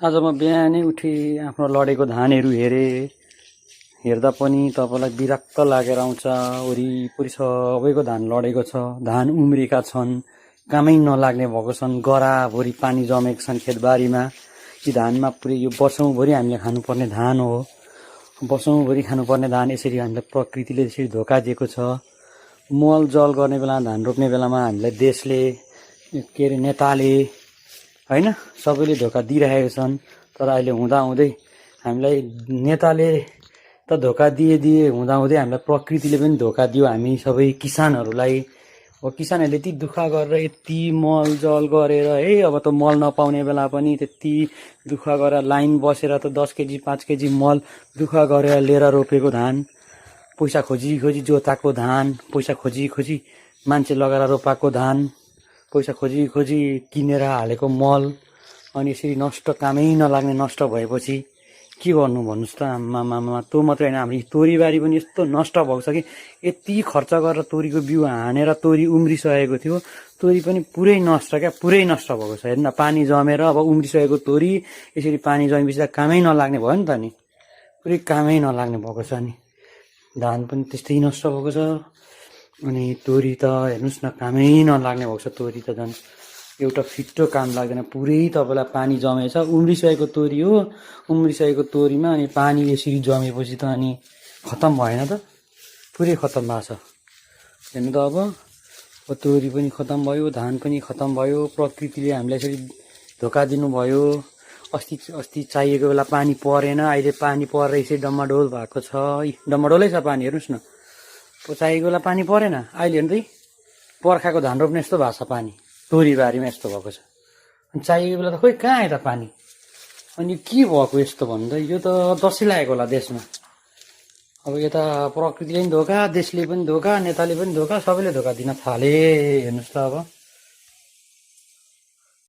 आज म बिहानै उठी आफ्नो लडेको धानहरू हेर्दा पनि तपाईँलाई विरक्त लागेर आउँछ। वरिपरि सबैको धान लडेको छ, धान उम्रेका छन्, कामै नलाग्ने भएको छन्, गराभरि पानी जमेको छन् खेतबारीमा। यी धानमा पुरै यो वर्षौँभरि हामीले खानुपर्ने धान हो। वर्षौँभरि खानुपर्ने धान यसरी हामीलाई प्रकृतिले यसरी धोका दिएको छ। मल जल गर्ने बेला, धान रोप्ने बेलामा हामीलाई देशले के अरे नेताले हैन सबैले धोका दिइरहेका छन्। तर अहिले हुँदाहुँदै हामीलाई नेताले त धोका दिए हुँदाहुँदै हामीलाई प्रकृतिले पनि धोका दियो। हामी सबै किसानहरूलाई, अब किसानहरूले यति दुःख गरेर यति मल जल गरेर है, अब त मल नपाउने बेला पनि त्यति दुःख गरेर लाइन बसेर त 10 केजी 5 केजी मल दुःख गरेर लिएर रोपेको धान, पैसा खोजी खोजी जोताएको धान, पैसा खोजी खोजी मान्छे लगाएर रोपाएको धान, पैसा खोजी खोजी किनेर हालेको मल, अनि यसरी नष्ट, कामै नलाग्ने नष्ट भएपछि के गर्नु भन्नुहोस् त। आमामामा, त्यो मात्रै होइन, हाम्रो तोरीबारी पनि यस्तो नष्ट भएको छ कि यति खर्च गरेर तोरीको बिउ हानेर तोरी उम्रिसकेको थियो, तोरी पनि पुरै नष्ट क्या, पुरै नष्ट भएको छ। हेर्न, पानी जमेर अब उम्रिसकेको तोरी यसरी पानी जमेपछि त कामै नलाग्ने भयो नि त, नि पुरै कामै नलाग्ने भएको छ। नि धान पनि त्यस्तै नष्ट भएको छ। अनि तोरी त हेर्नुहोस् न, कामै नलाग्ने भएको छ। तोरी त झन् एउटा फिट्टो काम लाग्दैन, पुरै तपाईँलाई पानी जमेछ, उम्रिसकेको तोरी हो। उम्रिसकेको तोरीमा अनि पानी यसरी जमेपछि त अनि खतम भएन त, पुरै खतम भएको छ। हेर्नु त अब तोरी पनि खतम भयो, धान पनि खतम भयो। प्रकृतिले हामीलाई यसरी धोका दिनुभयो। अस्ति चाहिएको बेला पानी परेन, अहिले पानी परेर यसरी डम्माडोल भएको छ। डम्माडोलै छ पानी, हेर्नुहोस् न। चाहिएको बेला पानी परेन, अहिले हेर्नु त पर्खाको धान रोप्ने यस्तो भएको छ पानी, तोरीबारीमा यस्तो भएको छ। अनि चाहिएको बेला त खोइ कहाँ आयो त पानी। अनि के भएको यस्तो भन्नु त, यो त दसैँ लागेको होला देशमा। अब यता प्रकृतिले पनि धोका, देशले पनि धोका, नेताले पनि धोका, सबैले धोका दिन थाले। हेर्नुहोस् त अब।